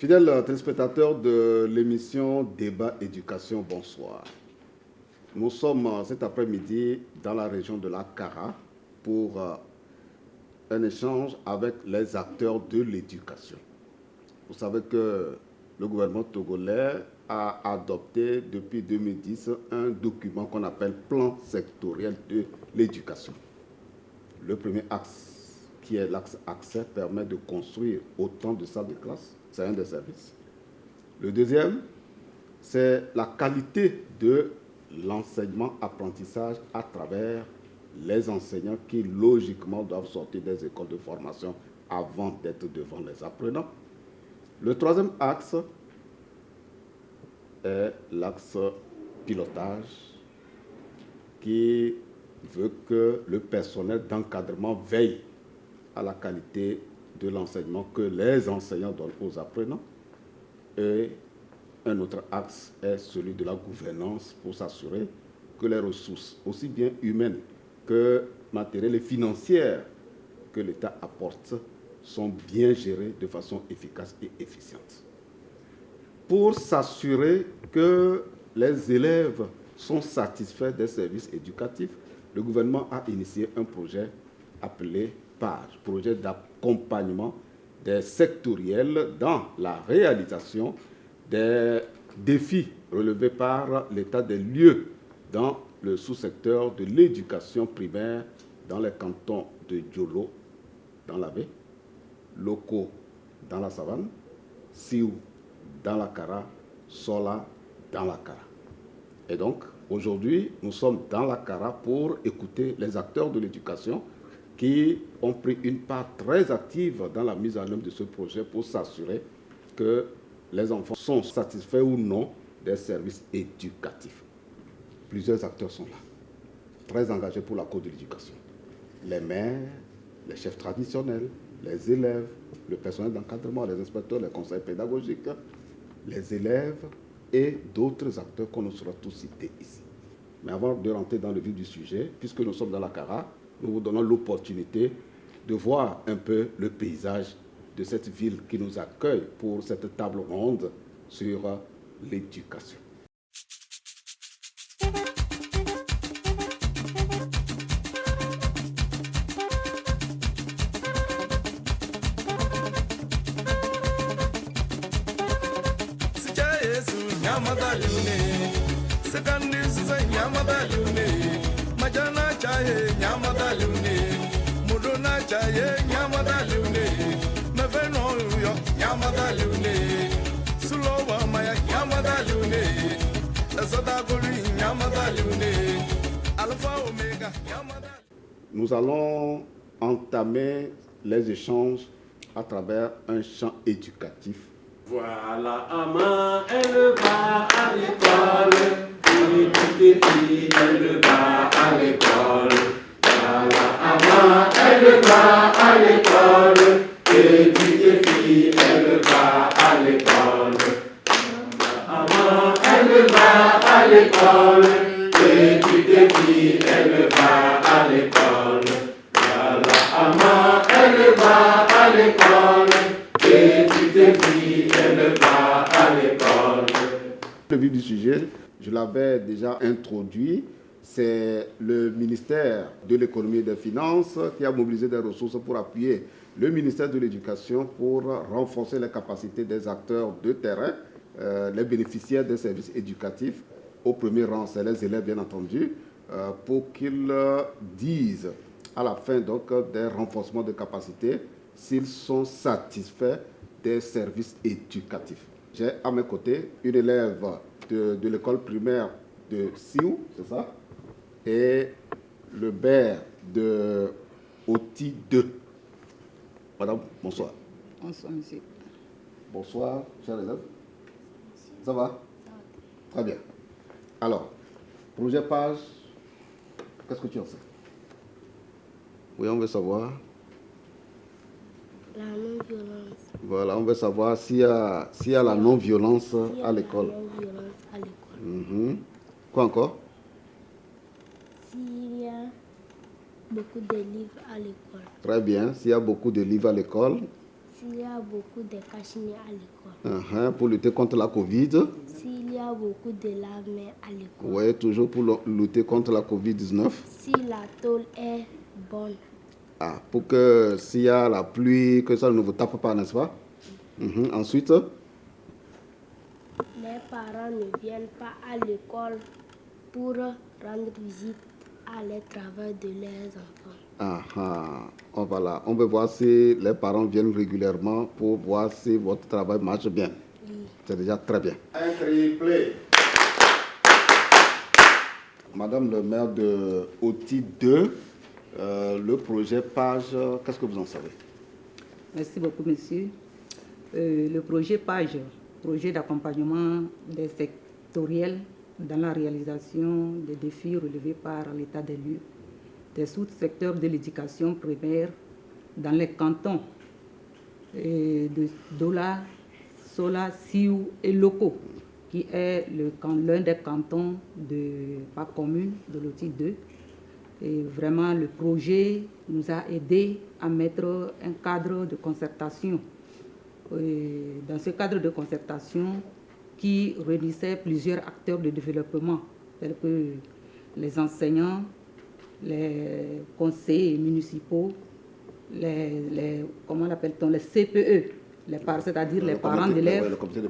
Fidèles téléspectateurs de l'émission Débat Éducation, bonsoir. Nous sommes cet après-midi dans la région de la Kara pour un échange avec les acteurs de l'éducation. Vous savez que le gouvernement togolais a adopté depuis 2010 un document qu'on appelle Plan sectoriel de l'éducation. Le premier axe, qui est l'axe accès, permet de construire autant de salles de classe. C'est un des services. Le deuxième, c'est la qualité de l'enseignement-apprentissage à travers les enseignants qui, logiquement, doivent sortir des écoles de formation avant d'être devant les apprenants. Le troisième axe est l'axe pilotage qui veut que le personnel d'encadrement veille à la qualité de l'enseignement que les enseignants donnent aux apprenants. Et un autre axe est celui de la gouvernance pour s'assurer que les ressources, aussi bien humaines que matérielles et financières, que l'État apporte, sont bien gérées de façon efficace et efficiente. Pour s'assurer que les élèves sont satisfaits des services éducatifs, le gouvernement a initié un projet appelé PAGE, projet d'accompagnement des sectoriels dans la réalisation des défis relevés par l'état des lieux dans le sous-secteur de l'éducation primaire dans les cantons de Diolo, dans la baie, Loko, dans la savane, Siou, dans la Kara, Sola, dans la Kara. Et donc, aujourd'hui, nous sommes dans la Kara pour écouter les acteurs de l'éducation qui ont pris une part très active dans la mise en œuvre de ce projet pour s'assurer que les enfants sont satisfaits ou non des services éducatifs. Plusieurs acteurs sont là, très engagés pour la cause de l'éducation. Les maires, les chefs traditionnels, les élèves, le personnel d'encadrement, les inspecteurs, les conseils pédagogiques, les élèves et d'autres acteurs qu'on ne saura tous citer ici. Mais avant de rentrer dans le vif du sujet, puisque nous sommes dans la Kara, nous vous donnons l'opportunité de voir un peu le paysage de cette ville qui nous accueille pour cette table ronde sur l'éducation. Nous allons entamer les échanges à travers un champ éducatif. Voilà Ama, elle va à l'école, et toutes les filles, elle va à l'école. Voilà Ama, elle va à l'école, et toutes les filles, elle va à l'école. Ama, elle va à l'école, et toutes les filles, elle va à l'école. Voilà Ama, elle va à l'école, et toutes les filles, elle va à l'école. Le vif du sujet, je l'avais déjà introduit, c'est le ministère de l'économie et des finances qui a mobilisé des ressources pour appuyer le ministère de l'éducation pour renforcer les capacités des acteurs de terrain, les bénéficiaires des services éducatifs. Au premier rang, c'est les élèves, bien entendu, pour qu'ils disent à la fin donc, des renforcements de capacités s'ils sont satisfaits des services éducatifs. J'ai à mes côtés une élève de l'école primaire de Siou, c'est ça, et le maire de Oti 2. Madame, bonsoir. Bonsoir, monsieur. Bonsoir, chers élèves. Ça va? Très bien. Alors, projet PAGE, qu'est-ce que tu en sais? Oui, on veut savoir. La non-violence. Voilà, on veut savoir s'il y a la non-violence à l'école. La non-violence à l'école. Quoi encore? S'il y a beaucoup de livres à l'école. Très bien. S'il y a beaucoup de livres à l'école. S'il y a beaucoup de cachinés à l'école. Pour lutter contre la Covid. S'il y a beaucoup de lave-mains à l'école. Oui, toujours pour lutter contre la Covid-19. Si la tôle est bonne. Pour que s'il y a la pluie, que ça ne vous tape pas, n'est-ce pas? Ensuite, les parents ne viennent pas à l'école pour rendre visite à les travaux de leurs enfants. Voilà. On veut voir si les parents viennent régulièrement pour voir si votre travail marche bien. Oui. C'est déjà très bien. Un triplé. Madame le maire de Oti 2, le projet PAGE, qu'est-ce que vous en savez? Merci beaucoup, monsieur. Le projet PAGE, projet d'accompagnement des sectoriels dans la réalisation des défis relevés par l'état des lieux des sous-secteurs de l'éducation primaire dans les cantons de Dola, Sola, Sioux et Loko, qui est l'un des cantons de ma commune, de Loti 2. Et vraiment, le projet nous a aidés à mettre un cadre de concertation. Et dans ce cadre de concertation qui réunissait plusieurs acteurs de développement, tels que les enseignants, les conseillers municipaux, comment l'appelle-t-on, les CPE, c'est-à-dire les parents d'élèves, le comité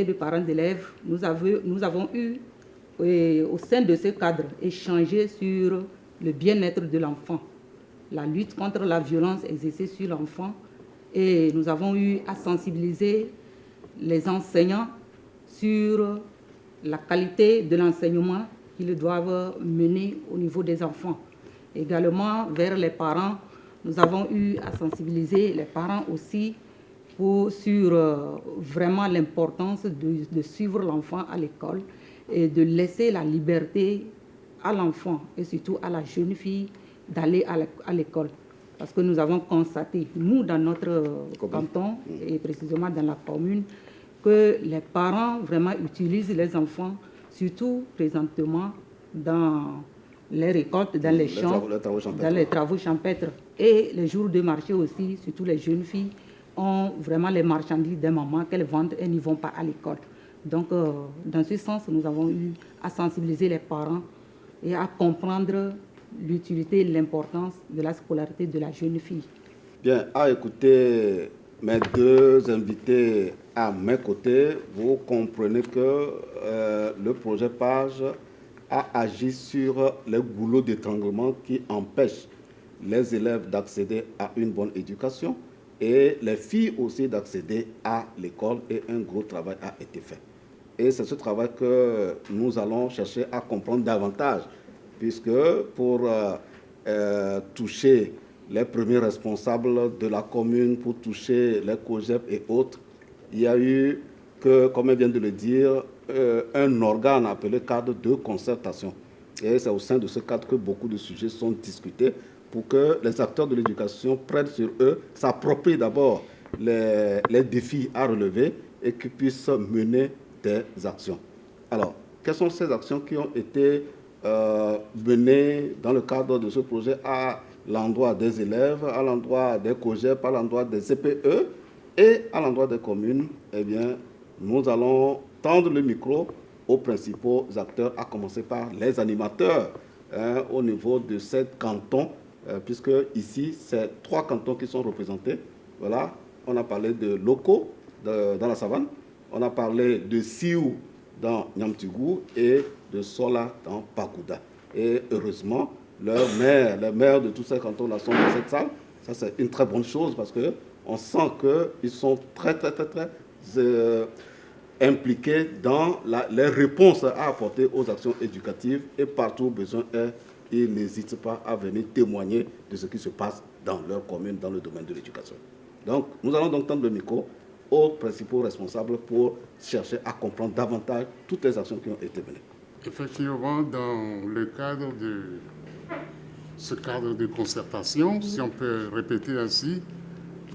de parents d'élèves. Nous avons eu, au sein de ce cadre, échangé sur le bien-être de l'enfant, la lutte contre la violence exercée sur l'enfant, et nous avons eu à sensibiliser les enseignants sur la qualité de l'enseignement qu'ils doivent mener au niveau des enfants. Également, vers les parents, nous avons eu à sensibiliser les parents aussi sur vraiment l'importance de suivre l'enfant à l'école et de laisser la liberté à l'enfant et surtout à la jeune fille d'aller à l'école. Parce que nous avons constaté, nous, dans notre canton, et précisément dans la commune, que les parents vraiment utilisent les enfants, surtout présentement dans les récoltes, dans les champs, dans les travaux champêtres. Et les jours de marché aussi, surtout les jeunes filles, ont vraiment les marchandises des mamans qu'elles vendent et n'y vont pas à l'école. Donc, dans ce sens, nous avons eu à sensibiliser les parents et à comprendre l'utilité et l'importance de la scolarité de la jeune fille. Bien, à écouter mes deux invités à mes côtés, vous comprenez que le projet PAGE a agi sur les goulots d'étranglement qui empêchent les élèves d'accéder à une bonne éducation et les filles aussi d'accéder à l'école, et un gros travail a été fait. Et c'est ce travail que nous allons chercher à comprendre davantage, puisque pour toucher les premiers responsables de la commune, pour toucher les COGEP et autres, il y a eu, comme elle vient de le dire, un organe appelé cadre de concertation. Et c'est au sein de ce cadre que beaucoup de sujets sont discutés pour que les acteurs de l'éducation prennent sur eux, s'approprient d'abord les défis à relever et qu'ils puissent mener des actions. Alors, quelles sont ces actions qui ont été menées dans le cadre de ce projet à l'endroit des élèves, à l'endroit des COGEP, à l'endroit des CPE et à l'endroit des communes? Eh bien, nous allons tendre le micro aux principaux acteurs, à commencer par les animateurs au niveau de ces cantons, puisque ici, c'est 3 cantons qui sont représentés. Voilà, on a parlé de Loko dans la savane, on a parlé de Sioux dans Niamtougou et de Sola dans Pakouda. Et heureusement, les maires de tous ces cantons-là sont dans cette salle. Ça, c'est une très bonne chose parce qu'on sent qu'ils sont très impliqués dans les réponses à apporter aux actions éducatives, et partout où besoin est, ils n'hésitent pas à venir témoigner de ce qui se passe dans leur commune, dans le domaine de l'éducation. Donc, nous allons donc tendre le micro aux principaux responsables pour chercher à comprendre davantage toutes les actions qui ont été menées. Effectivement, dans le cadre de ce cadre de concertation, si on peut répéter ainsi,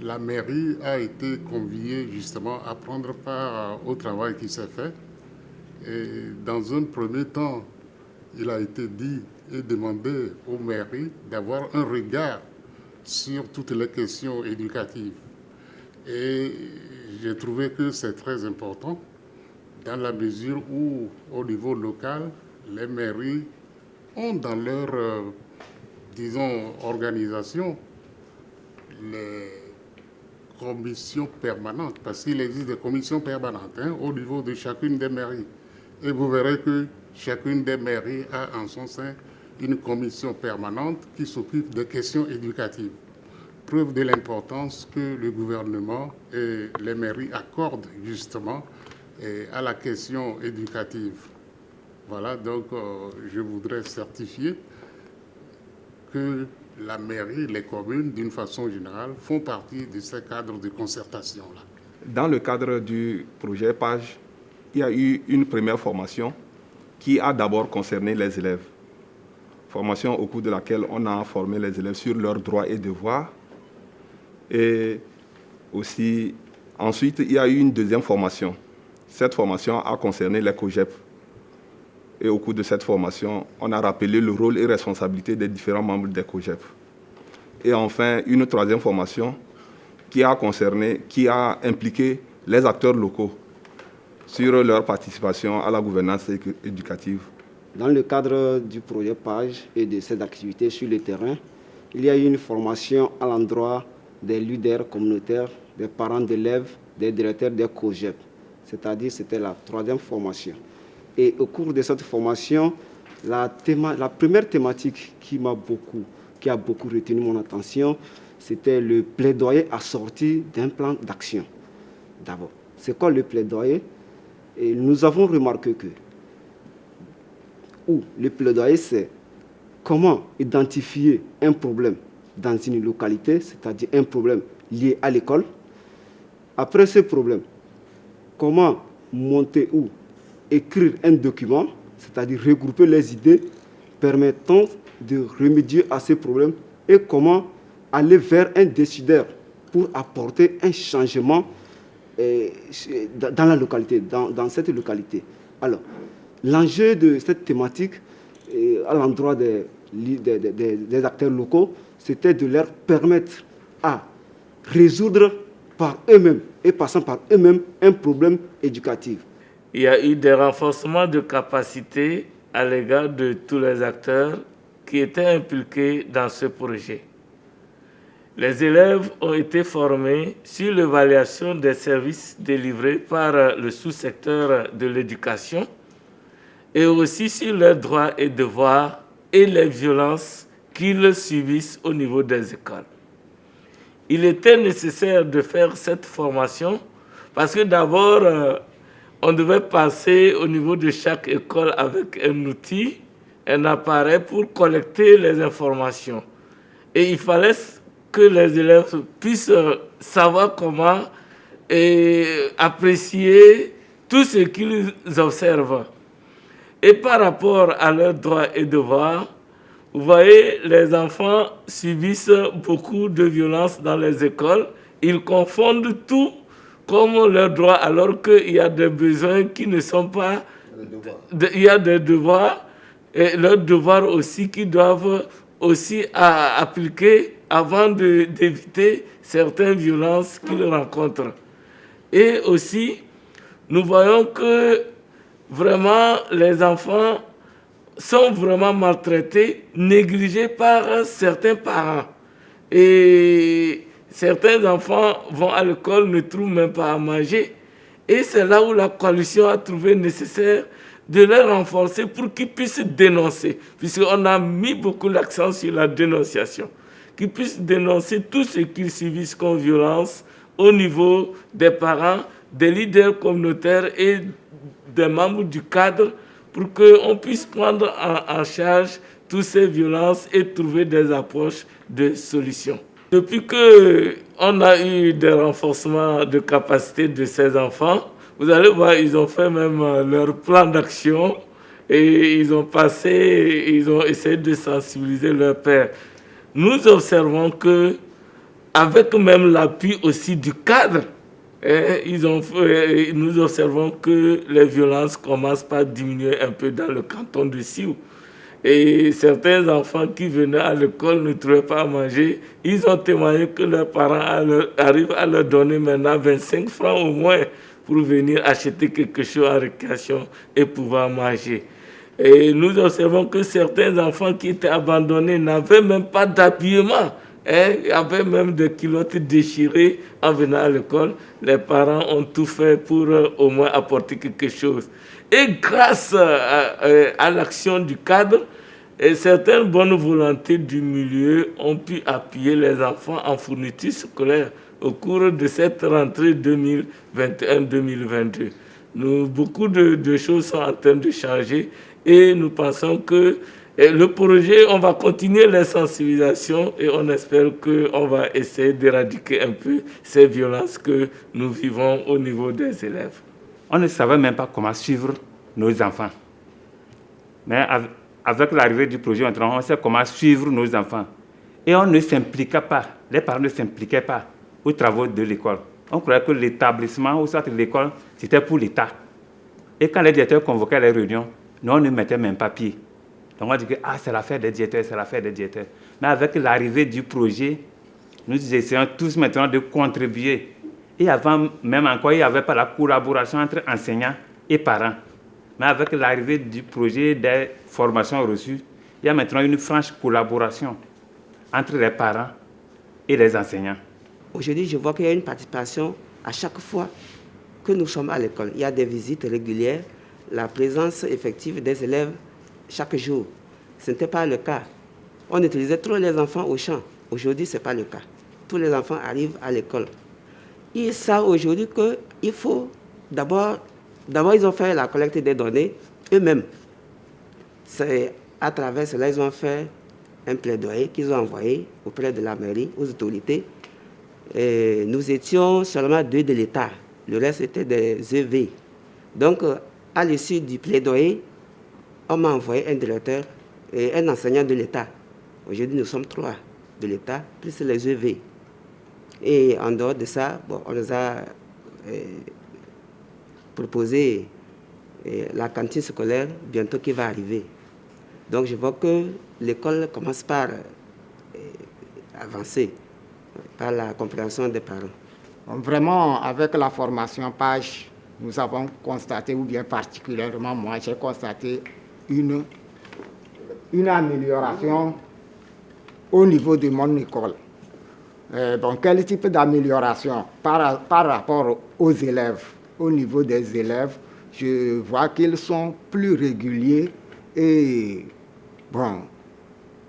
la mairie a été conviée justement à prendre part au travail qui s'est fait. Et dans un premier temps, il a été dit et demandé aux mairies d'avoir un regard sur toutes les questions éducatives. Et j'ai trouvé que c'est très important dans la mesure où, au niveau local, les mairies ont dans leur, disons, organisation les commissions permanentes, parce qu'il existe des commissions permanentes au niveau de chacune des mairies. Et vous verrez que chacune des mairies a en son sein une commission permanente qui s'occupe des questions éducatives. Preuve de l'importance que le gouvernement et les mairies accordent justement à la question éducative. Voilà, donc je voudrais certifier que la mairie, les communes, d'une façon générale, font partie de ces cadres de concertation-là. Dans le cadre du projet PAGE, il y a eu une première formation qui a d'abord concerné les élèves. Formation au cours de laquelle on a formé les élèves sur leurs droits et devoirs. Et aussi, ensuite, il y a eu une deuxième formation. Cette formation a concerné les COGEP. Et au cours de cette formation, on a rappelé le rôle et responsabilité des différents membres des COGEP. Et enfin, une troisième formation qui a impliqué les acteurs locaux sur leur participation à la gouvernance éducative. Dans le cadre du projet PAGE et de ces activités sur le terrain, il y a eu une formation à l'endroit des leaders communautaires, des parents d'élèves, des directeurs des COGEP. C'est-à-dire c'était la troisième formation. Et au cours de cette formation, la première thématique qui a beaucoup retenu mon attention, c'était le plaidoyer assorti d'un plan d'action. D'abord, c'est quoi le plaidoyer? Et nous avons remarqué que le plaidoyer, c'est comment identifier un problème dans une localité, c'est-à-dire un problème lié à l'école. Après ce problème, comment monter ou écrire un document, c'est-à-dire regrouper les idées permettant de remédier à ces problèmes et comment aller vers un décideur pour apporter un changement dans la localité, dans cette localité. Alors, l'enjeu de cette thématique à l'endroit des acteurs locaux, c'était de leur permettre à résoudre par eux-mêmes et passant par eux-mêmes un problème éducatif. Il y a eu des renforcements de capacités à l'égard de tous les acteurs qui étaient impliqués dans ce projet. Les élèves ont été formés sur l'évaluation des services délivrés par le sous-secteur de l'éducation et aussi sur leurs droits et devoirs et les violences qu'ils subissent au niveau des écoles. Il était nécessaire de faire cette formation parce que d'abord, on devait passer au niveau de chaque école avec un outil, un appareil pour collecter les informations. Et il fallait que les élèves puissent savoir comment apprécier tout ce qu'ils observent. Et par rapport à leurs droits et devoirs, vous voyez, les enfants subissent beaucoup de violences dans les écoles. Ils confondent tout comme leurs droits, alors qu'il y a des besoins qui ne sont pas... Il y a des devoirs, et leurs devoirs aussi qui doivent aussi appliquer avant d'éviter certaines violences qu'ils rencontrent. Et aussi, nous voyons que vraiment les enfants sont vraiment maltraités, négligés par certains parents. Et certains enfants vont à l'école, ne trouvent même pas à manger. Et c'est là où la coalition a trouvé nécessaire de les renforcer pour qu'ils puissent dénoncer, puisqu'on a mis beaucoup l'accent sur la dénonciation, qu'ils puissent dénoncer tout ce qu'ils subissent comme violence au niveau des parents, des leaders communautaires et des membres du cadre, pour qu'on puisse prendre en charge toutes ces violences et trouver des approches de solutions. Depuis qu'on a eu des renforcements de capacité de ces enfants, vous allez voir, ils ont fait même leur plan d'action et ils ont essayé de sensibiliser leurs pères. Nous observons que, avec même l'appui aussi du cadre, nous observons que les violences commencent par diminuer un peu dans le canton de Sioux. Et certains enfants qui venaient à l'école ne trouvaient pas à manger. Ils ont témoigné que leurs parents arrivent à leur donner maintenant 25 francs au moins pour venir acheter quelque chose en récréation et pouvoir manger. Et nous observons que certains enfants qui étaient abandonnés n'avaient même pas d'habillement. Il y avait même des culottes déchirées en venant à l'école. Les parents ont tout fait pour au moins apporter quelque chose. Et grâce à l'action du cadre, et certaines bonnes volontés du milieu ont pu appuyer les enfants en fourniture scolaire au cours de cette rentrée 2021-2022. Beaucoup de choses sont en train de changer et nous pensons que le projet, on va continuer les sensibilisations et on espère qu'on va essayer d'éradiquer un peu ces violences que nous vivons au niveau des élèves. On ne savait même pas comment suivre nos enfants. Mais avec l'arrivée du projet, on sait comment suivre nos enfants. Et on ne s'impliquait pas, les parents ne s'impliquaient pas aux travaux de l'école. On croyait que l'établissement ou soit l'école, c'était pour l'État. Et quand les directeurs convoquaient les réunions, nous, on ne mettait même pas pied. Donc on dit que c'est l'affaire des directeurs, c'est l'affaire des directeurs. Mais avec l'arrivée du projet, nous essayons tous maintenant de contribuer. Et avant même encore, il n'y avait pas la collaboration entre enseignants et parents. Mais avec l'arrivée du projet des formations reçues, il y a maintenant une franche collaboration entre les parents et les enseignants. Aujourd'hui, je vois qu'il y a une participation à chaque fois que nous sommes à l'école. Il y a des visites régulières, la présence effective des élèves chaque jour. Ce n'était pas le cas. On utilisait trop les enfants au champ. Aujourd'hui, ce n'est pas le cas. Tous les enfants arrivent à l'école. Ils savent aujourd'hui qu'il faut d'abord, ils ont fait la collecte des données eux-mêmes. C'est à travers cela, ils ont fait un plaidoyer qu'ils ont envoyé auprès de la mairie, aux autorités. Et nous étions seulement 2 de l'État. Le reste était des EV. Donc, à l'issue du plaidoyer, on m'a envoyé un directeur et un enseignant de l'État. Aujourd'hui, nous sommes 3 de l'État, plus les EV. Et en dehors de ça, on nous a proposé la cantine scolaire bientôt qui va arriver. Donc, je vois que l'école commence par avancer, par la compréhension des parents. Vraiment, avec la formation PAGE, nous avons constaté, ou bien particulièrement moi, j'ai constaté une amélioration au niveau de mon école. Donc, quel type d'amélioration par rapport aux élèves? Au niveau des élèves, je vois qu'ils sont plus réguliers et,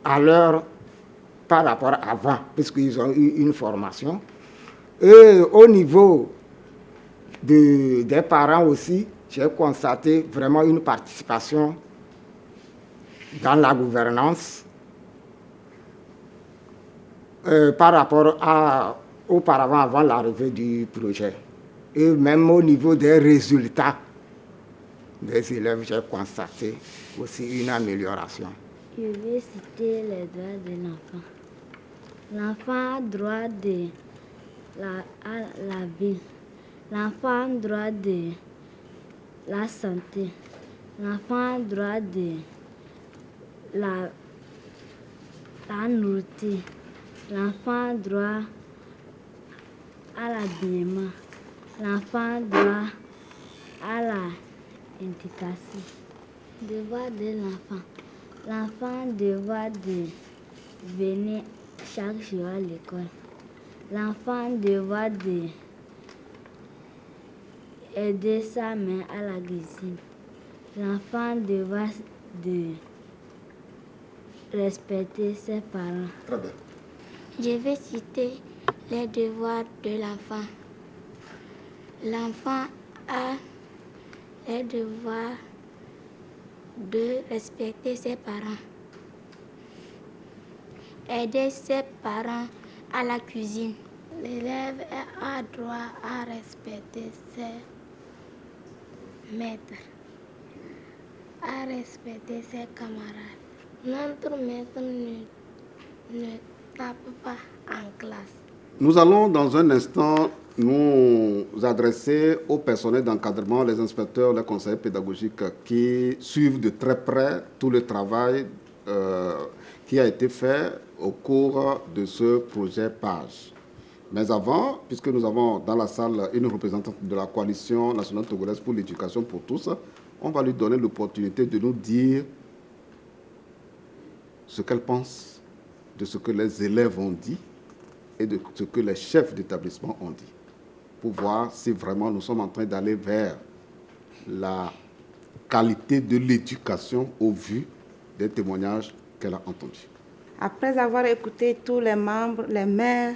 à l'heure par rapport à avant, puisqu'ils ont eu une formation. Et au niveau des parents aussi, j'ai constaté vraiment une participation dans la gouvernance par rapport auparavant, avant l'arrivée du projet. Et même au niveau des résultats des élèves, j'ai constaté aussi une amélioration. Je vais citer les droits de l'enfant. L'enfant a droit à la vie. L'enfant a droit de la santé. L'enfant a droit de la nourriture. L'enfant a droit à l'habillement. L'enfant a droit à l'éducation. Devoir de l'enfant. L'enfant a devoir de venir chaque jour à l'école. L'enfant a devoir d'aider sa mère à la cuisine. L'enfant a devoir de respecter ses parents. Très bien. Je vais citer les devoirs de l'enfant. L'enfant a le devoir de respecter ses parents, aider ses parents à la cuisine. L'élève a droit à respecter ses maîtres, à respecter ses camarades. Notre maître ne tape pas en classe. Nous allons dans un instant nous adresser au personnel d'encadrement, les inspecteurs, les conseillers pédagogiques qui suivent de très près tout le travail qui a été fait au cours de ce projet PAGE. Mais avant, puisque nous avons dans la salle une représentante de la coalition nationale togolaise pour l'éducation pour tous, on va lui donner l'opportunité de nous dire ce qu'elle pense de ce que les élèves ont dit et de ce que les chefs d'établissement ont dit, pour voir si vraiment nous sommes en train d'aller vers la qualité de l'éducation au vu des témoignages qu'elle a entendus. Après avoir écouté tous les membres, les maires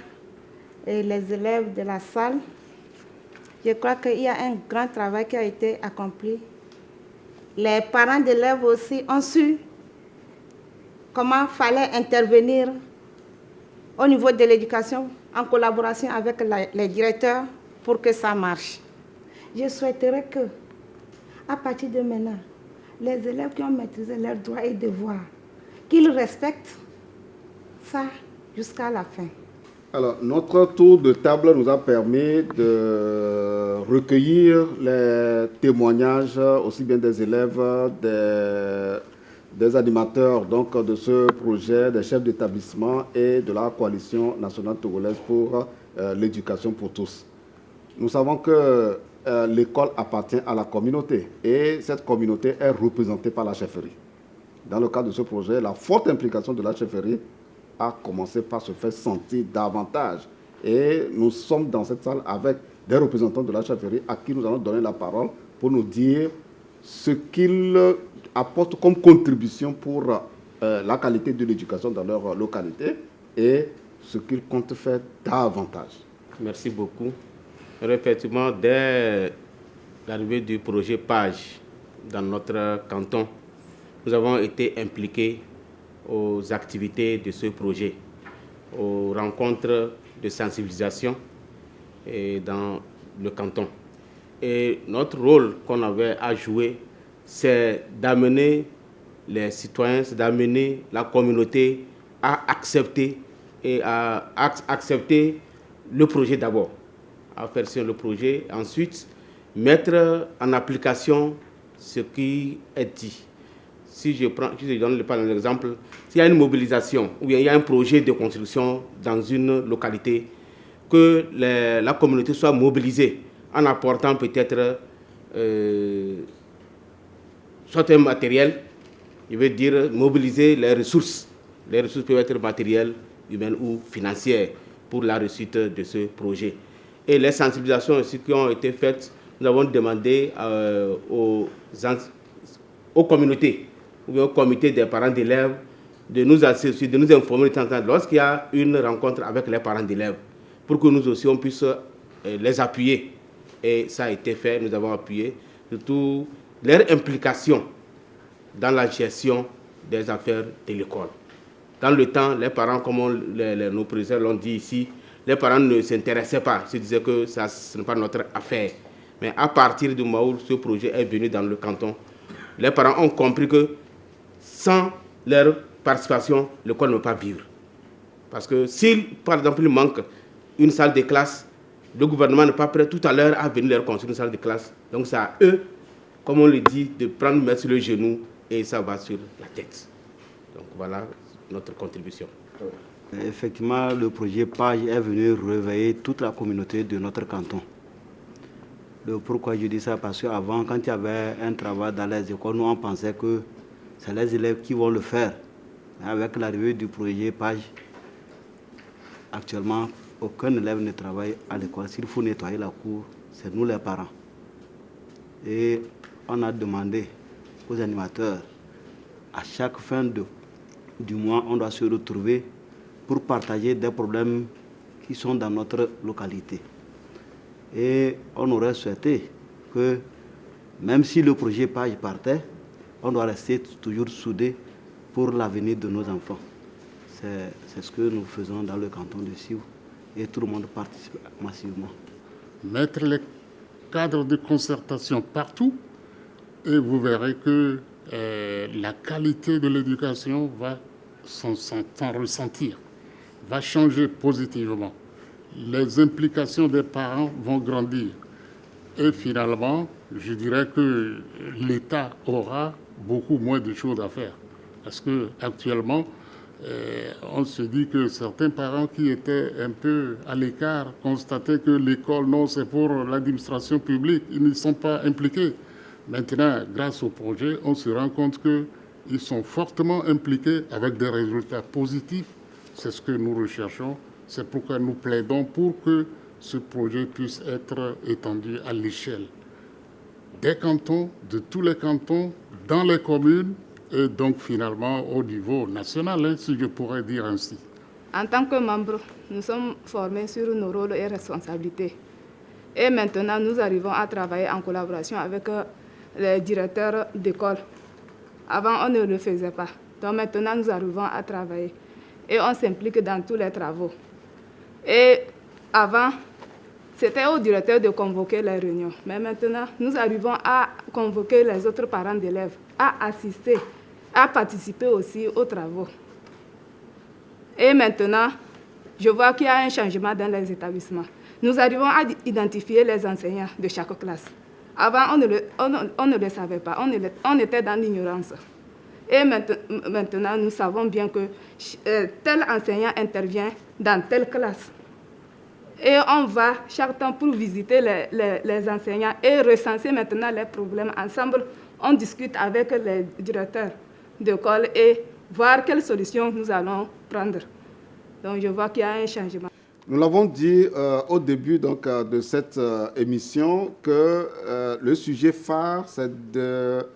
et les élèves de la salle, je crois qu'il y a un grand travail qui a été accompli. Les parents d'élèves aussi ont su comment fallait intervenir au niveau de l'éducation en collaboration avec les directeurs pour que ça marche. Je souhaiterais que, à partir de maintenant, les élèves qui ont maîtrisé leurs droits et devoirs, qu'ils respectent ça jusqu'à la fin. Alors, notre tour de table nous a permis de recueillir les témoignages aussi bien des élèves, des animateurs donc, de ce projet, des chefs d'établissement et de la coalition nationale togolaise pour l'éducation pour tous. Nous savons que l'école appartient à la communauté et cette communauté est représentée par la chefferie. Dans le cadre de ce projet, la forte implication de la chefferie a commencé par se faire sentir davantage. Et nous sommes dans cette salle avec des représentants de la chefferie à qui nous allons donner la parole pour nous dire ce qu'ils apportent comme contribution pour la qualité de l'éducation dans leur localité et ce qu'ils comptent faire davantage. Merci beaucoup. Effectivement, dès l'arrivée du projet PAGE dans notre canton, nous avons été impliqués aux activités de ce projet, aux rencontres de sensibilisation dans le canton. Et notre rôle qu'on avait à jouer, c'est d'amener les citoyens, c'est d'amener la communauté à accepter le projet d'abord, à faire sur le projet, ensuite mettre en application ce qui est dit. Si je donne par exemple, s'il y a une mobilisation ou bien il y a un projet de construction dans une localité, que la communauté soit mobilisée en apportant peut-être soit un matériel, je veux dire mobiliser les ressources. Les ressources peuvent être matérielles, humaines ou financières pour la réussite de ce projet. Et les sensibilisations aussi qui ont été faites, nous avons demandé aux communautés, ou bien au comité des parents d'élèves, de nous associer, de nous informer de temps en temps lorsqu'il y a une rencontre avec les parents d'élèves, pour que nous aussi on puisse les appuyer. Et ça a été fait, nous avons appuyé, surtout leur implication dans la gestion des affaires de l'école. Dans le temps, les parents, comme nos présidents l'ont dit ici, les parents ne s'intéressaient pas, se disaient que ce n'est pas notre affaire. Mais à partir du moment où ce projet est venu dans le canton, les parents ont compris que sans leur participation, l'école ne peut pas vivre. Parce que s'il, par exemple, il manque une salle de classe, le gouvernement n'est pas prêt tout à l'heure à venir leur construire une salle de classe. Donc c'est à eux, comme on le dit, de prendre, mettre sur le genou et ça va sur la tête. Donc voilà notre contribution. Effectivement, le projet PAGE est venu réveiller toute la communauté de notre canton. Pourquoi je dis ça? Parce qu'avant, quand il y avait un travail dans les écoles, nous on pensait que c'est les élèves qui vont le faire. Avec l'arrivée du projet PAGE, actuellement, aucun élève ne travaille à l'école. S'il faut nettoyer la cour, c'est nous les parents. Et on a demandé aux animateurs, à chaque fin du mois, on doit se retrouver pour partager des problèmes qui sont dans notre localité. Et on aurait souhaité que, même si le projet PAGE partait, on doit rester toujours soudés pour l'avenir de nos enfants. C'est ce que nous faisons dans le canton de Sioux et tout le monde participe massivement. Mettre les cadres de concertation partout et vous verrez que la qualité de l'éducation va s'en ressentir, va changer positivement. Les implications des parents vont grandir. Et finalement, je dirais que l'État aura beaucoup moins de choses à faire. Parce qu'actuellement, on se dit que certains parents qui étaient un peu à l'écart constataient que l'école, non, c'est pour l'administration publique, ils ne sont pas impliqués. Maintenant, grâce au projet, on se rend compte qu'ils sont fortement impliqués avec des résultats positifs. C'est ce que nous recherchons. C'est pourquoi nous plaidons pour que ce projet puisse être étendu à l'échelle des cantons, de tous les cantons, dans les communes et donc finalement au niveau national, hein, si je pourrais dire ainsi. En tant que membres, nous sommes formés sur nos rôles et responsabilités. Et maintenant, nous arrivons à travailler en collaboration avec les directeurs d'école. Avant, on ne le faisait pas. Donc maintenant, nous arrivons à travailler. Et on s'implique dans tous les travaux. Et avant, c'était au directeur de convoquer les réunions. Mais maintenant, nous arrivons à convoquer les autres parents d'élèves, à assister, à participer aussi aux travaux. Et maintenant, je vois qu'il y a un changement dans les établissements. Nous arrivons à identifier les enseignants de chaque classe. Avant, on ne le savait pas, on était dans l'ignorance. Et maintenant, nous savons bien que tel enseignant intervient dans telle classe. Et on va chaque temps pour visiter les enseignants et recenser maintenant les problèmes. Ensemble, on discute avec les directeurs d'école et voir quelles solutions nous allons prendre. Donc, je vois qu'il y a un changement. Nous l'avons dit au début donc, de cette émission que le sujet phare, c'est de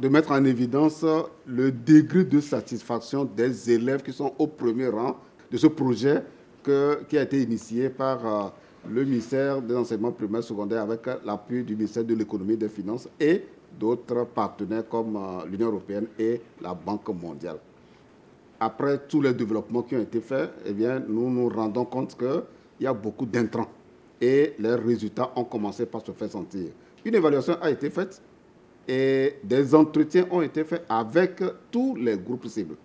mettre en évidence le degré de satisfaction des élèves qui sont au premier rang de ce projet qui a été initié par le ministère des enseignements primaires et secondaires avec l'appui du ministère de l'économie et des finances et d'autres partenaires comme l'Union européenne et la Banque mondiale. Après tous les développements qui ont été faits, eh bien, nous nous rendons compte qu'il y a beaucoup d'intrants et les résultats ont commencé par se faire sentir. Une évaluation a été faite et des entretiens ont été faits avec tous les groupes cibles.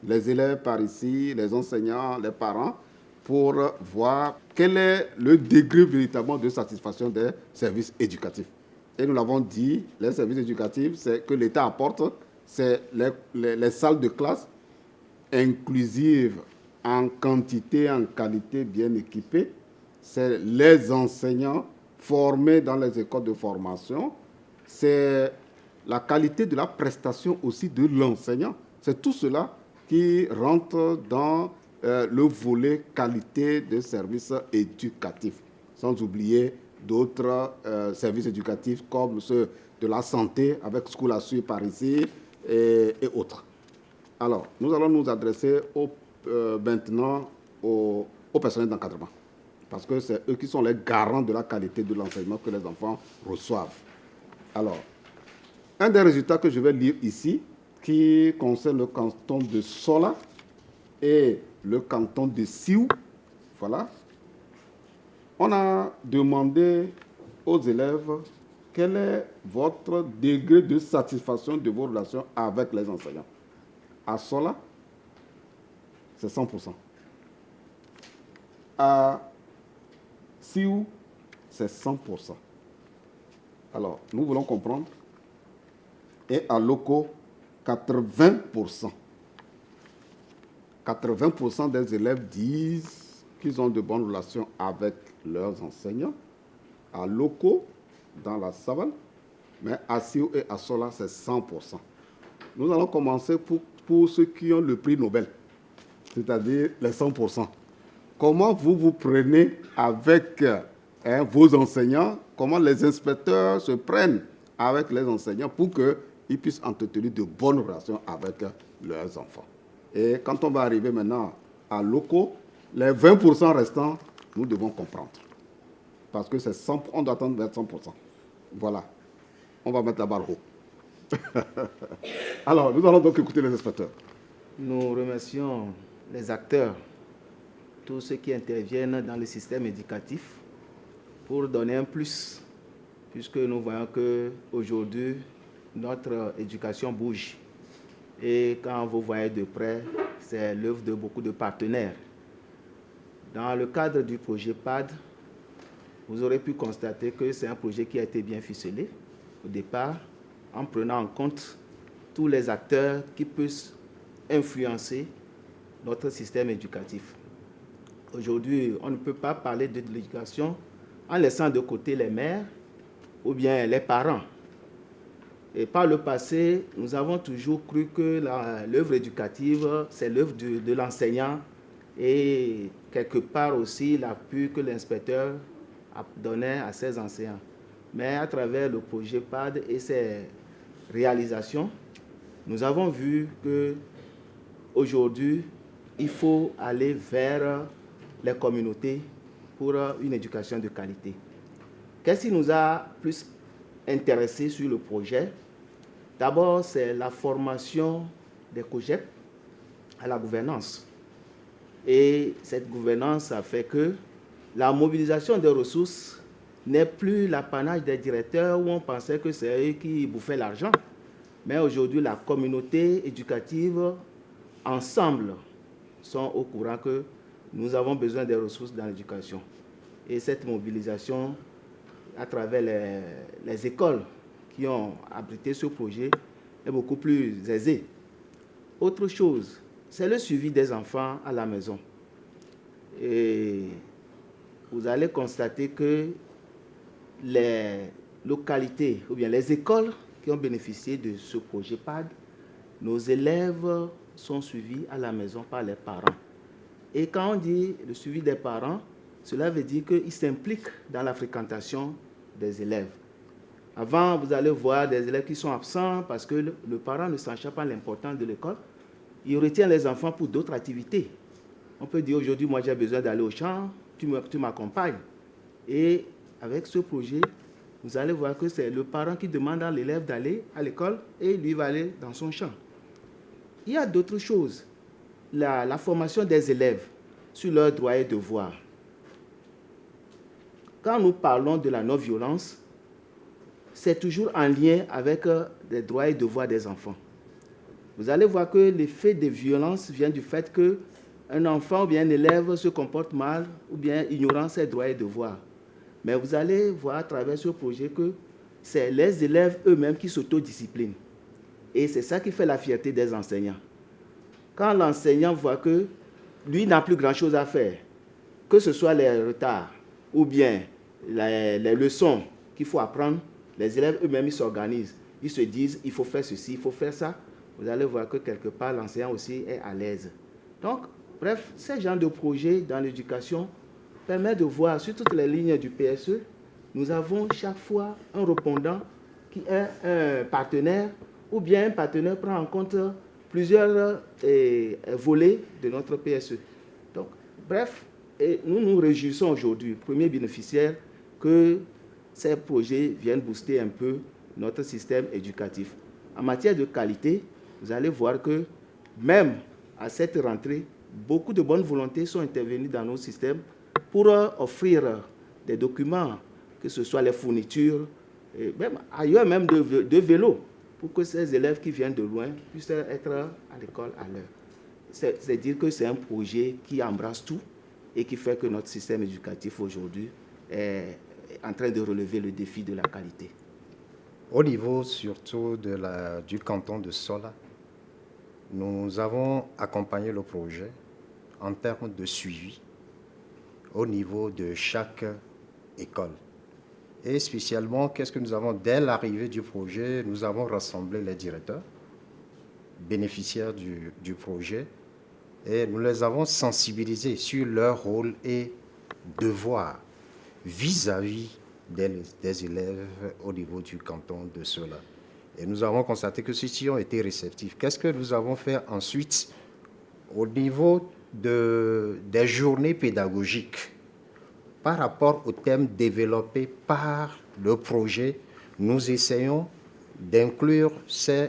Les élèves par ici, les enseignants, les parents, pour voir quel est le degré véritablement de satisfaction des services éducatifs. Et nous l'avons dit, les services éducatifs, c'est que l'État apporte, c'est les salles de classe inclusives en quantité, en qualité, bien équipées. C'est les enseignants formés dans les écoles de formation. C'est la qualité de la prestation aussi de l'enseignant. C'est tout cela qui rentre dans le volet qualité de services éducatifs, sans oublier d'autres services éducatifs comme ceux de la santé avec School à suivre par ici et autres. Alors, nous allons nous adresser maintenant au personnel d'encadrement, parce que c'est eux qui sont les garants de la qualité de l'enseignement que les enfants reçoivent. Alors, un des résultats que je vais lire ici, qui concerne le canton de Sola et le canton de Sioux, voilà. On a demandé aux élèves quel est votre degré de satisfaction de vos relations avec les enseignants. À Sola, c'est 100%. À Sioux, c'est 100%. Alors, nous voulons comprendre. Et à Loko, 80%. 80% des élèves disent qu'ils ont de bonnes relations avec leurs enseignants. À Loko, dans la savane, mais à Sioux et à Sola, c'est 100%. Nous allons commencer pour ceux qui ont le prix Nobel, c'est-à-dire les 100%. Comment vous prenez avec vos enseignants, comment les inspecteurs se prennent avec les enseignants pour qu'ils puissent entretenir de bonnes relations avec leurs enfants. Et quand on va arriver maintenant à Loko, les 20% restants, nous devons comprendre. Parce que c'est 100%, on doit attendre vers 100%. Voilà. On va mettre la barre haut. Alors, nous allons donc écouter les inspecteurs. Nous remercions les acteurs, tous ceux qui interviennent dans le système éducatif pour donner un plus, puisque nous voyons qu'aujourd'hui, notre éducation bouge. Et quand vous voyez de près, c'est l'œuvre de beaucoup de partenaires. Dans le cadre du projet PAD, vous aurez pu constater que c'est un projet qui a été bien ficelé au départ, en prenant en compte tous les acteurs qui puissent influencer notre système éducatif. Aujourd'hui, on ne peut pas parler de l'éducation en laissant de côté les mères ou bien les parents. Et par le passé, nous avons toujours cru que l'œuvre éducative, c'est l'œuvre de l'enseignant et quelque part aussi l'appui que l'inspecteur donnait à ses enseignants. Mais à travers le projet PAD et ses réalisations, nous avons vu qu'aujourd'hui, il faut aller vers les communautés pour une éducation de qualité. Qu'est-ce qui nous a plus intéressé sur le projet? D'abord, c'est la formation des COJEP à la gouvernance. Et cette gouvernance a fait que la mobilisation des ressources n'est plus l'apanage des directeurs où on pensait que c'est eux qui bouffaient l'argent. Mais aujourd'hui, la communauté éducative, ensemble, sont au courant que nous avons besoin des ressources dans l'éducation. Et cette mobilisation, à travers les écoles qui ont abrité ce projet, est beaucoup plus aisée. Autre chose, c'est le suivi des enfants à la maison. Et vous allez constater que les localités, ou bien les écoles qui ont bénéficié de ce projet PAD, nos élèves sont suivis à la maison par les parents. Et quand on dit le suivi des parents, cela veut dire qu'ils s'impliquent dans la fréquentation des élèves. Avant, vous allez voir des élèves qui sont absents parce que le parent ne sache pas l'importance de l'école. Il retient les enfants pour d'autres activités. On peut dire aujourd'hui, moi j'ai besoin d'aller au champ, tu m'accompagnes. Et avec ce projet, vous allez voir que c'est le parent qui demande à l'élève d'aller à l'école et lui va aller dans son champ. Il y a d'autres choses. La formation des élèves sur leurs droits et devoirs. Quand nous parlons de la non-violence, c'est toujours en lien avec les droits et devoirs des enfants. Vous allez voir que l'effet des violences vient du fait qu'un enfant ou bien un élève se comporte mal ou bien ignorant ses droits et devoirs. Mais vous allez voir à travers ce projet que c'est les élèves eux-mêmes qui s'autodisciplinent. Et c'est ça qui fait la fierté des enseignants. Quand l'enseignant voit que lui n'a plus grand-chose à faire, que ce soit les retards ou bien les leçons qu'il faut apprendre, les élèves eux-mêmes, ils s'organisent. Ils se disent, il faut faire ceci, il faut faire ça. Vous allez voir que quelque part, l'enseignant aussi est à l'aise. Donc, bref, ce genre de projet dans l'éducation permet de voir sur toutes les lignes du PSE, nous avons chaque fois un répondant qui est un partenaire ou bien un partenaire prend en compte plusieurs volets de notre PSE. Donc, bref, nous nous réjouissons aujourd'hui, premier bénéficiaire, que ces projets viennent booster un peu notre système éducatif. En matière de qualité, vous allez voir que même à cette rentrée, beaucoup de bonnes volontés sont intervenues dans nos systèmes pour offrir des documents, que ce soit les fournitures, et même ailleurs même de vélos, pour que ces élèves qui viennent de loin puissent être à l'école à l'heure. C'est dire que c'est un projet qui embrasse tout et qui fait que notre système éducatif aujourd'hui est en train de relever le défi de la qualité. Au niveau surtout du canton de Sola, nous avons accompagné le projet en termes de suivi au niveau de chaque école. Et spécialement, qu'est-ce que nous avons? Dès l'arrivée du projet, nous avons rassemblé les directeurs, bénéficiaires du projet, et nous les avons sensibilisés sur leur rôle et devoir vis-à-vis des élèves au niveau du canton de Sola. Et nous avons constaté que ceux-ci ont été réceptifs. Qu'est-ce que nous avons fait ensuite au niveau des journées pédagogiques? Par rapport aux thèmes développés par le projet, nous essayons d'inclure ces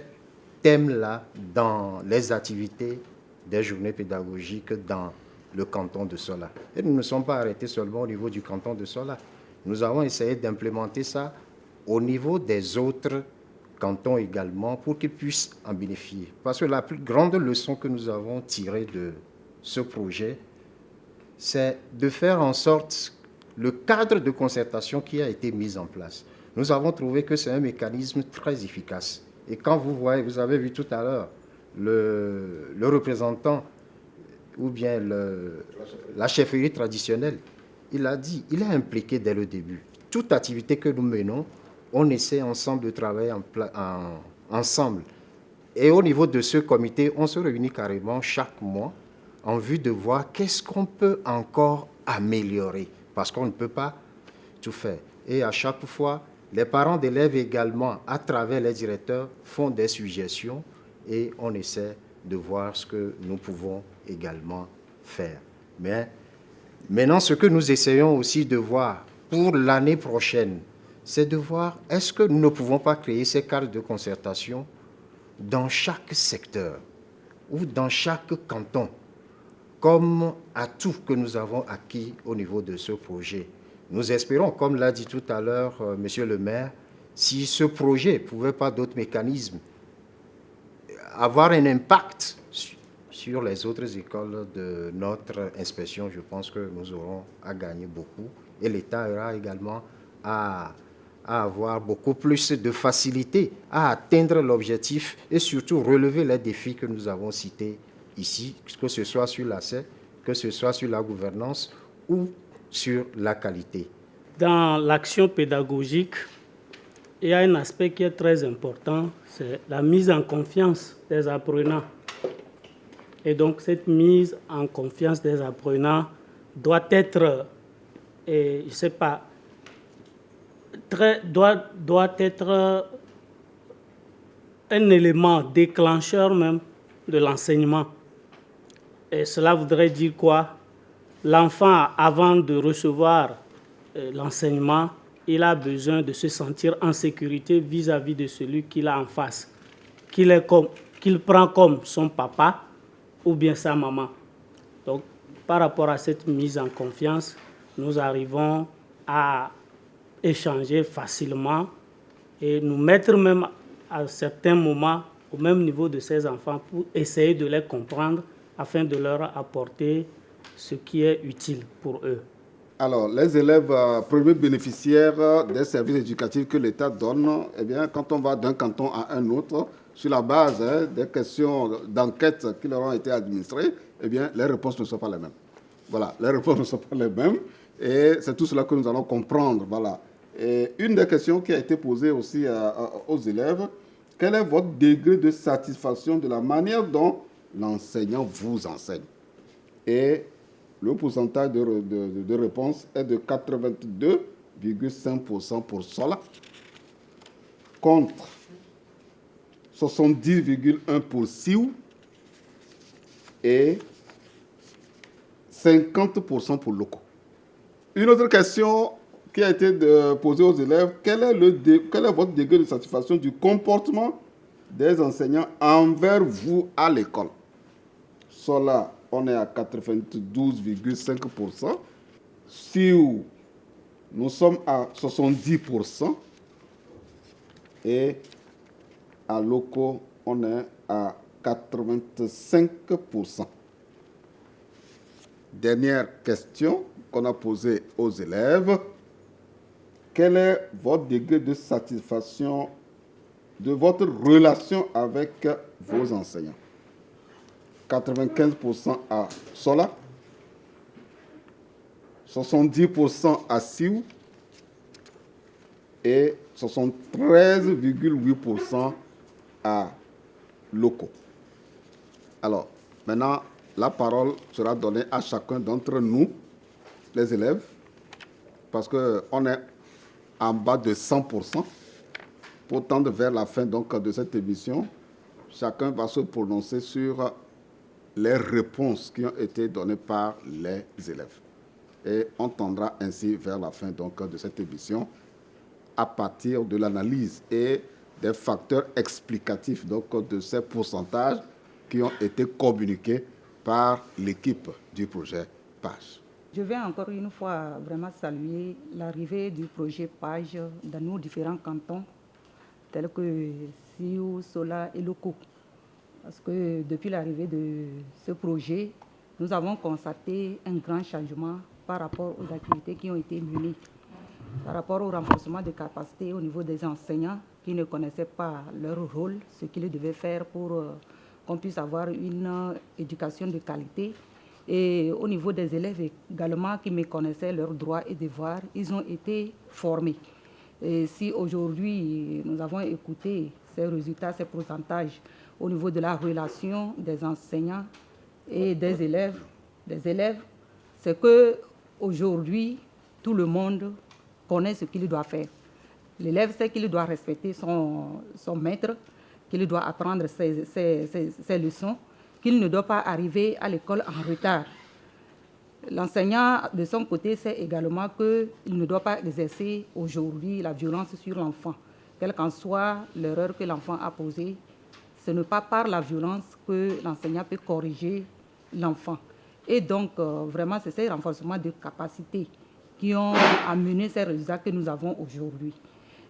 thèmes-là dans les activités des journées pédagogiques dans le canton de Sola. Et nous ne sommes pas arrêtés seulement au niveau du canton de Sola. Nous avons essayé d'implémenter ça au niveau des autres cantons également pour qu'ils puissent en bénéficier. Parce que la plus grande leçon que nous avons tirée de ce projet, c'est de faire en sorte le cadre de concertation qui a été mis en place. Nous avons trouvé que c'est un mécanisme très efficace Et quand vous avez vu tout à l'heure le représentant ou bien la chefferie traditionnelle, il a dit, il est impliqué dès le début. Toute activité que nous menons, on essaie ensemble de travailler ensemble. Et au niveau de ce comité, on se réunit carrément chaque mois en vue de voir qu'est-ce qu'on peut encore améliorer, parce qu'on ne peut pas tout faire. Et à chaque fois, les parents d'élèves également, à travers les directeurs, font des suggestions et on essaie de voir ce que nous pouvons également faire. Mais maintenant, ce que nous essayons aussi de voir pour l'année prochaine, c'est de voir est-ce que nous ne pouvons pas créer ces cadres de concertation dans chaque secteur ou dans chaque canton, comme atout que nous avons acquis au niveau de ce projet. Nous espérons, comme l'a dit tout à l'heure Monsieur le maire, si ce projet ne pouvait pas d'autres mécanismes avoir un impact sur les autres écoles de notre inspection, je pense que nous aurons à gagner beaucoup. Et l'État aura également à avoir beaucoup plus de facilité à atteindre l'objectif et surtout relever les défis que nous avons cités ici, que ce soit sur l'accès, que ce soit sur la gouvernance ou sur la qualité. Dans l'action pédagogique, il y a un aspect qui est très important, c'est la mise en confiance des apprenants. Et donc cette mise en confiance des apprenants doit être, je ne sais pas, doit être un élément déclencheur même de l'enseignement. Et cela voudrait dire quoi? L'enfant, avant de recevoir l'enseignement, il a besoin de se sentir en sécurité vis-à-vis de celui qu'il a en face, qu'il prend comme son papa ou bien sa maman. Donc, par rapport à cette mise en confiance, nous arrivons à échanger facilement et nous mettre même à certains moments au même niveau de ces enfants pour essayer de les comprendre afin de leur apporter ce qui est utile pour eux. Alors, les élèves premiers bénéficiaires des services éducatifs que l'État donne, eh bien, quand on va d'un canton à un autre, sur la base des questions d'enquête qui leur ont été administrées, eh bien, les réponses ne sont pas les mêmes. Voilà, les réponses ne sont pas les mêmes. Et c'est tout cela que nous allons comprendre. Voilà. Et une des questions qui a été posée aussi aux élèves, quel est votre degré de satisfaction de la manière dont l'enseignant vous enseigne? Et le pourcentage de réponse est de 82,5% pour Sola, contre 70,1% pour Siou et 50% pour Loco. Une autre question qui a été posée aux élèves, quel est votre degré de satisfaction du comportement des enseignants envers vous à l'école? Sola, on est à 92,5%. Siou, nous sommes à 70%. Et à Loco, on est à 85%. Dernière question qu'on a posée aux élèves. Quel est votre degré de satisfaction de votre relation avec vos enseignants? 95% à Sola, 70% à Siou et 73,8% à Loco. Alors, maintenant, la parole sera donnée à chacun d'entre nous, les élèves, parce qu'on est en bas de 100%. Pour tendre vers la fin donc, de cette émission, chacun va se prononcer sur les réponses qui ont été données par les élèves. Et on tendra ainsi vers la fin donc, de cette émission à partir de l'analyse et des facteurs explicatifs donc, de ces pourcentages qui ont été communiqués par l'équipe du projet PAGE. Je vais encore une fois vraiment saluer l'arrivée du projet PAGE dans nos différents cantons, tels que Siou, Sola et Loco. Parce que depuis l'arrivée de ce projet, nous avons constaté un grand changement par rapport aux activités qui ont été menées, par rapport au renforcement des capacités au niveau des enseignants qui ne connaissaient pas leur rôle, ce qu'ils devaient faire pour qu'on puisse avoir une éducation de qualité. Et au niveau des élèves également qui méconnaissaient leurs droits et devoirs, ils ont été formés. Et si aujourd'hui nous avons écouté ces résultats, ces pourcentages au niveau de la relation des enseignants et des élèves, c'est que aujourd'hui tout le monde connaît ce qu'il doit faire. L'élève sait qu'il doit respecter son maître, qu'il doit apprendre ses leçons, qu'il ne doit pas arriver à l'école en retard. L'enseignant, de son côté, sait également qu'il ne doit pas exercer aujourd'hui la violence sur l'enfant. Quelle qu'en soit l'erreur que l'enfant a posée, ce n'est pas par la violence que l'enseignant peut corriger l'enfant. Et donc, vraiment, c'est ces renforcements de capacités qui ont amené ces résultats que nous avons aujourd'hui.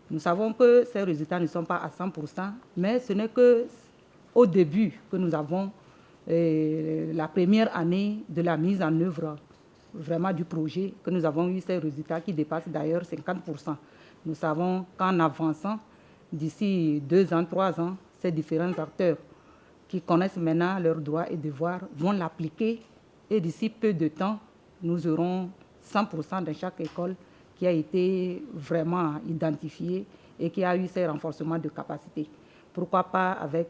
Nous savons que ces résultats ne sont pas à 100%, mais ce n'est qu'au début que nous avons la première année de la mise en œuvre vraiment du projet, que nous avons eu ces résultats qui dépassent d'ailleurs 50%. Nous savons qu'en avançant, d'ici 2 ans, 3 ans, ces différents acteurs qui connaissent maintenant leurs droits et devoirs vont l'appliquer et d'ici peu de temps, nous aurons 100% dans chaque école qui a été vraiment identifiée et qui a eu ces renforcements de capacité. Pourquoi pas avec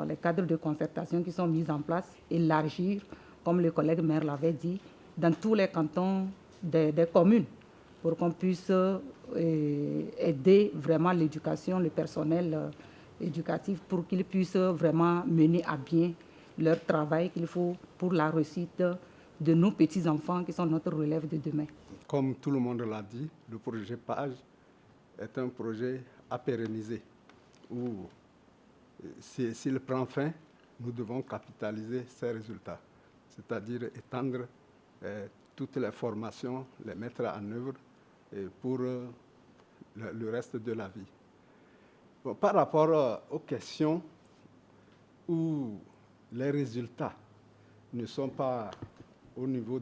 les cadres de concertation qui sont mis en place, élargir, comme le collègue maire l'avait dit, dans tous les cantons des communes, pour qu'on puisse aider vraiment l'éducation, le personnel éducatif, pour qu'ils puissent vraiment mener à bien leur travail qu'il faut pour la réussite de nos petits-enfants qui sont notre relève de demain. Comme tout le monde l'a dit, le projet PAGE est un projet à pérenniser, où s'il prend fin, nous devons capitaliser ces résultats, c'est-à-dire étendre toutes les formations, les mettre en œuvre pour le reste de la vie. Bon, par rapport aux questions où les résultats ne sont pas au niveau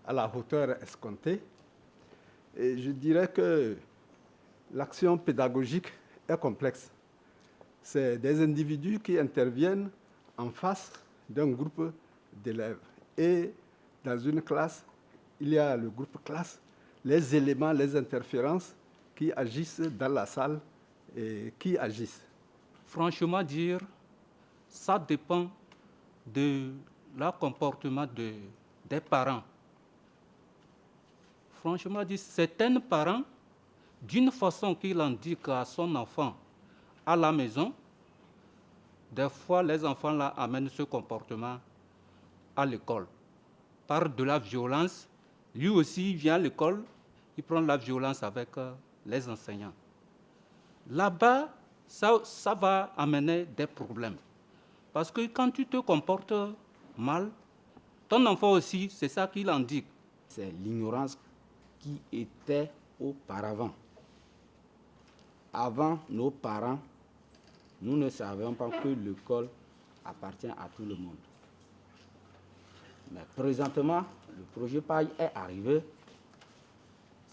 à la hauteur escomptée, et je dirais que l'action pédagogique est complexe. C'est des individus qui interviennent en face d'un groupe d'élèves. Et dans une classe, il y a le groupe classe, les éléments, les interférences qui agissent dans la salle et qui agissent. Franchement dire, ça dépend de leur comportement des parents. Franchement dit, certains parents, d'une façon qu'ils indiquent à son enfant à la maison, des fois les enfants là amènent ce comportement à l'école. Par de la violence, lui aussi vient à l'école, il prend la violence avec les enseignants. Là-bas, ça va amener des problèmes. Parce que quand tu te comportes mal, ton enfant aussi, c'est ça qu'il indique. C'est l'ignorance qui était auparavant. Avant, nos parents, nous ne savions pas que l'école appartient à tout le monde. Mais présentement, le projet PAGE est arrivé.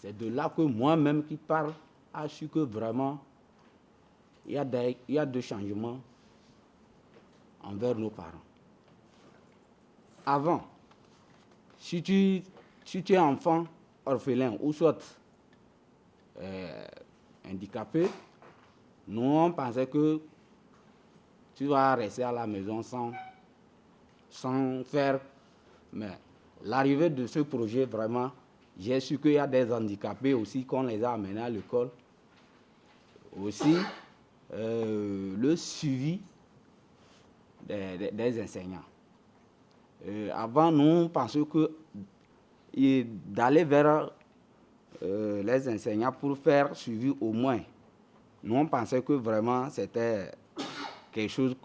C'est de là que moi-même qui parle a su que vraiment, il y a des changements envers nos parents. Avant, si tu es enfant orphelin ou soit handicapé, nous on pensait que tu vas rester à la maison sans faire. Mais l'arrivée de ce projet, vraiment, j'ai su qu'il y a des handicapés aussi qu'on les a amenés à l'école. Aussi, le suivi des enseignants. Avant, nous pensions que d'aller vers les enseignants pour faire suivi au moins, nous on pensait que vraiment c'était quelque chose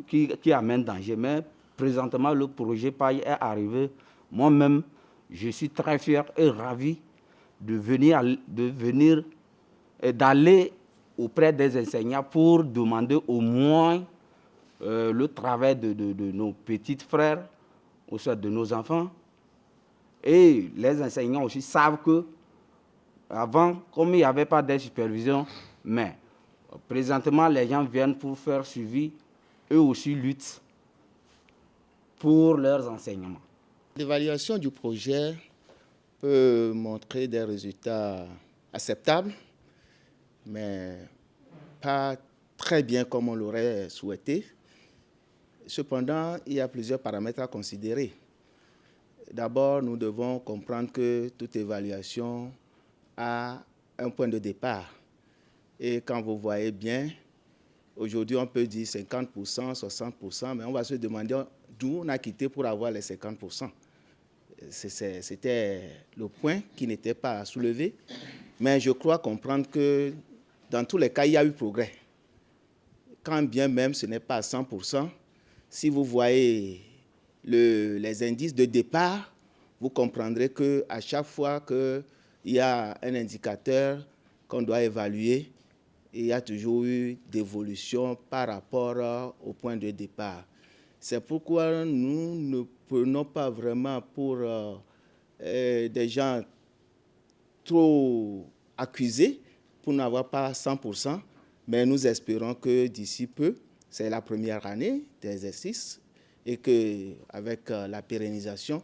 qui amène danger. Mais présentement, le projet PAGE est arrivé. Moi-même, je suis très fier et ravi d'aller auprès des enseignants pour demander au moins le travail de nos petits frères, ou soit de nos enfants. Et les enseignants aussi savent que avant, comme il n'y avait pas de supervision, mais Présentement, les gens viennent pour faire suivi, eux aussi luttent pour leurs enseignements. L'évaluation du projet peut montrer des résultats acceptables, mais pas très bien comme on l'aurait souhaité. Cependant, il y a plusieurs paramètres à considérer. D'abord, nous devons comprendre que toute évaluation a un point de départ. Et quand vous voyez bien, aujourd'hui, on peut dire 50%, 60%, mais on va se demander d'où on a quitté pour avoir les 50%. C'était le point qui n'était pas soulevé. Mais je crois comprendre que dans tous les cas, il y a eu progrès. Quand bien même ce n'est pas à 100%, si vous voyez les indices de départ, vous comprendrez qu'à chaque fois qu'il y a un indicateur qu'on doit évaluer, il y a toujours eu d'évolution par rapport au point de départ. C'est pourquoi nous ne prenons pas vraiment pour des gens trop accusés pour n'avoir pas 100%, mais nous espérons que d'ici peu, c'est la première année d'exercice et qu'avec la pérennisation,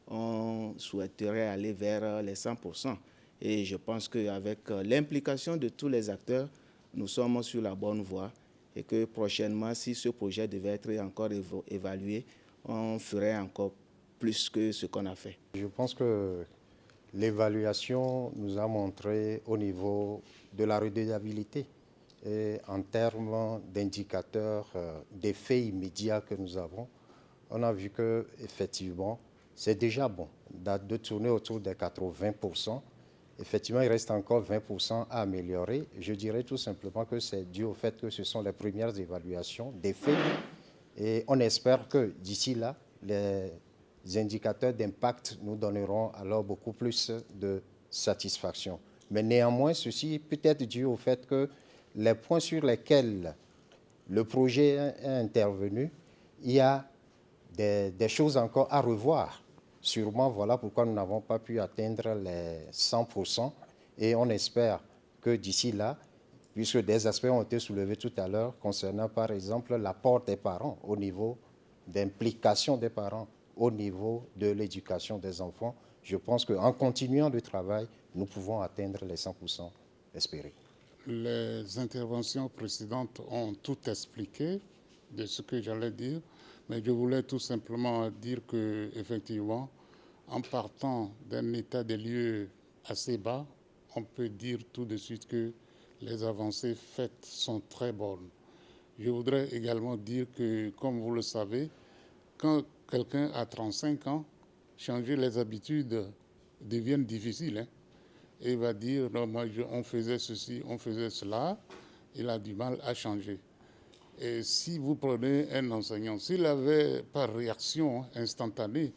on souhaiterait aller vers les 100%. Et je pense qu'avec l'implication de tous les acteurs, nous sommes sur la bonne voie et que prochainement, si ce projet devait être encore évalué, on ferait encore plus que ce qu'on a fait. Je pense que l'évaluation nous a montré au niveau de la redevabilité et en termes d'indicateurs d'effets immédiats que nous avons, on a vu qu'effectivement, c'est déjà bon de tourner autour des 80%. Effectivement, il reste encore 20% à améliorer. Je dirais tout simplement que c'est dû au fait que ce sont les premières évaluations des faits. Et on espère que d'ici là, les indicateurs d'impact nous donneront alors beaucoup plus de satisfaction. Mais néanmoins, ceci peut être dû au fait que les points sur lesquels le projet est intervenu, il y a des choses encore à revoir. Sûrement, voilà pourquoi nous n'avons pas pu atteindre les 100%. Et on espère que d'ici là, puisque des aspects ont été soulevés tout à l'heure concernant par exemple l'apport des parents au niveau d'implication des parents, au niveau de l'éducation des enfants, je pense qu'en continuant le travail, nous pouvons atteindre les 100% espérés. Les interventions précédentes ont tout expliqué de ce que j'allais dire, mais je voulais tout simplement dire qu'effectivement, en partant d'un état des lieux assez bas, on peut dire tout de suite que les avancées faites sont très bonnes. Je voudrais également dire que, comme vous le savez, quand quelqu'un a 35 ans, changer les habitudes devient difficile. Hein? Et il va dire, non, moi, on faisait ceci, on faisait cela. Il a du mal à changer. Et si vous prenez un enseignant, s'il avait par réaction instantanée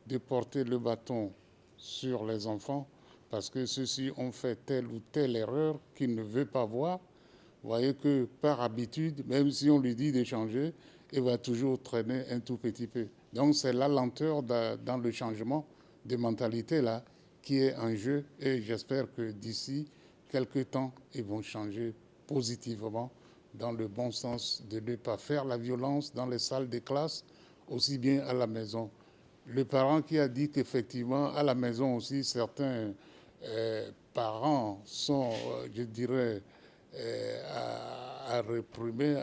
de porter le bâton sur les enfants, parce que ceux-ci ont fait telle ou telle erreur qu'il ne veut pas voir, vous voyez que par habitude, même si on lui dit de changer, il va toujours traîner un tout petit peu. Donc c'est la lenteur dans le changement de mentalité là qui est en jeu, et j'espère que d'ici quelques temps, ils vont changer positivement dans le bon sens de ne pas faire la violence dans les salles de classe, aussi bien à la maison. Le parent qui a dit qu'effectivement, à la maison aussi, certains parents sont, je dirais, à réprimer,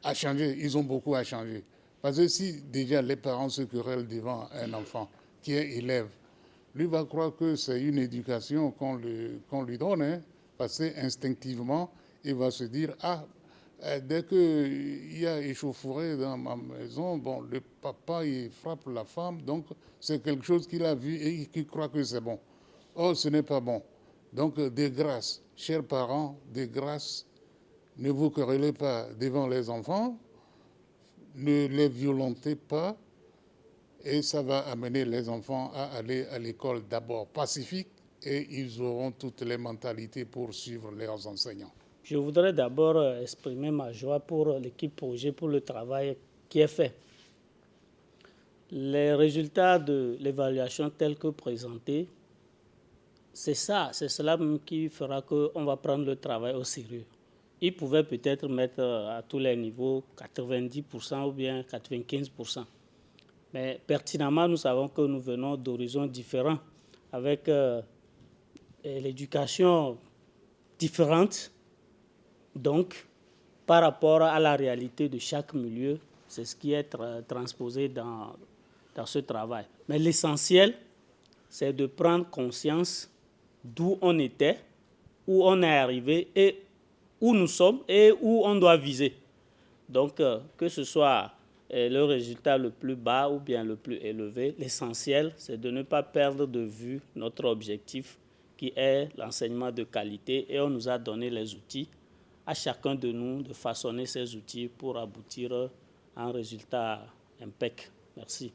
à changer. Ils ont beaucoup à changer. Parce que si déjà les parents se querellent devant un enfant qui est élève, lui va croire que c'est une éducation qu'on lui donne, hein, parce qu'instinctivement, il va se dire, ah, dès qu'il y a échauffourée dans ma maison, bon, le papa, il frappe la femme, donc c'est quelque chose qu'il a vu et qu'il croit que c'est bon. Or, ce n'est pas bon. Donc, de grâce, chers parents, de grâce, ne vous querellez pas devant les enfants, ne les violentez pas, et ça va amener les enfants à aller à l'école d'abord pacifique, et ils auront toutes les mentalités pour suivre leurs enseignants. Je voudrais d'abord exprimer ma joie pour l'équipe projet, pour le travail qui est fait. Les résultats de l'évaluation tels que présentés c'est cela même qui fera qu'on va prendre le travail au sérieux. Ils pouvaient peut-être mettre à tous les niveaux 90% ou bien 95%. Mais pertinemment, nous savons que nous venons d'horizons différents, avec l'éducation différente. Donc, par rapport à la réalité de chaque milieu, c'est ce qui est transposé dans ce travail. Mais l'essentiel, c'est de prendre conscience d'où on était, où on est arrivé et où nous sommes et où on doit viser. Donc, que ce soit le résultat le plus bas ou bien le plus élevé, l'essentiel, c'est de ne pas perdre de vue notre objectif qui est l'enseignement de qualité, et on nous a donné les outils à chacun de nous de façonner ces outils pour aboutir à un résultat impeccable. Merci.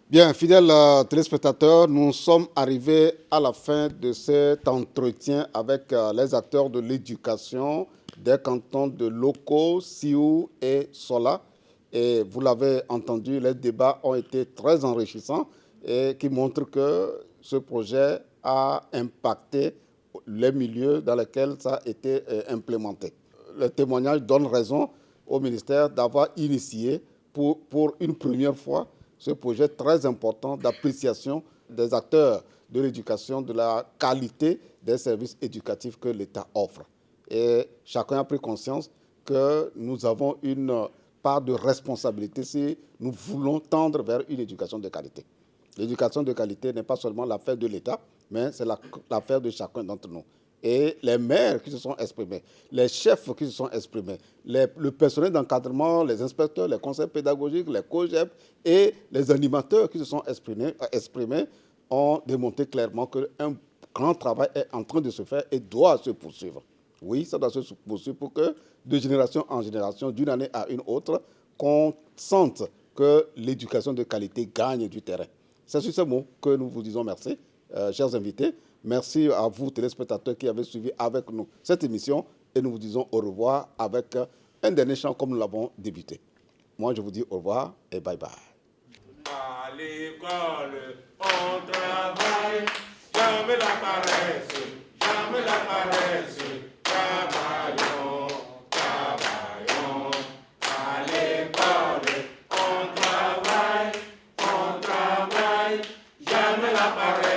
Bien, fidèles téléspectateurs, nous sommes arrivés à la fin de cet entretien avec les acteurs de l'éducation des cantons de Loko, Sioux et Sola. Et vous l'avez entendu, les débats ont été très enrichissants et qui montrent que ce projet a impacté les milieux dans lesquels ça a été implémenté. Le témoignage donne raison au ministère d'avoir initié pour une première fois ce projet très important d'appréciation des acteurs de l'éducation, de la qualité des services éducatifs que l'État offre. Et chacun a pris conscience que nous avons une part de responsabilité si nous voulons tendre vers une éducation de qualité. L'éducation de qualité n'est pas seulement l'affaire de l'État, mais c'est l'affaire de chacun d'entre nous. Et les maires qui se sont exprimés, les chefs qui se sont exprimés, le personnel d'encadrement, les inspecteurs, les conseils pédagogiques, les COGEP et les animateurs qui se sont exprimés ont démontré clairement qu'un grand travail est en train de se faire et doit se poursuivre. Oui, ça doit se poursuivre pour que, de génération en génération, d'une année à une autre, qu'on sente que l'éducation de qualité gagne du terrain. C'est sur ce mot que nous vous disons merci, chers invités. Merci à vous, téléspectateurs, qui avez suivi avec nous cette émission. Et nous vous disons au revoir avec un dernier chant comme nous l'avons débuté. Moi, je vous dis au revoir et bye bye. À l'école, on travaille, jamais la paresse, jamais la paresse. Travaillons, travaillons. À l'école, on travaille, jamais la paresse.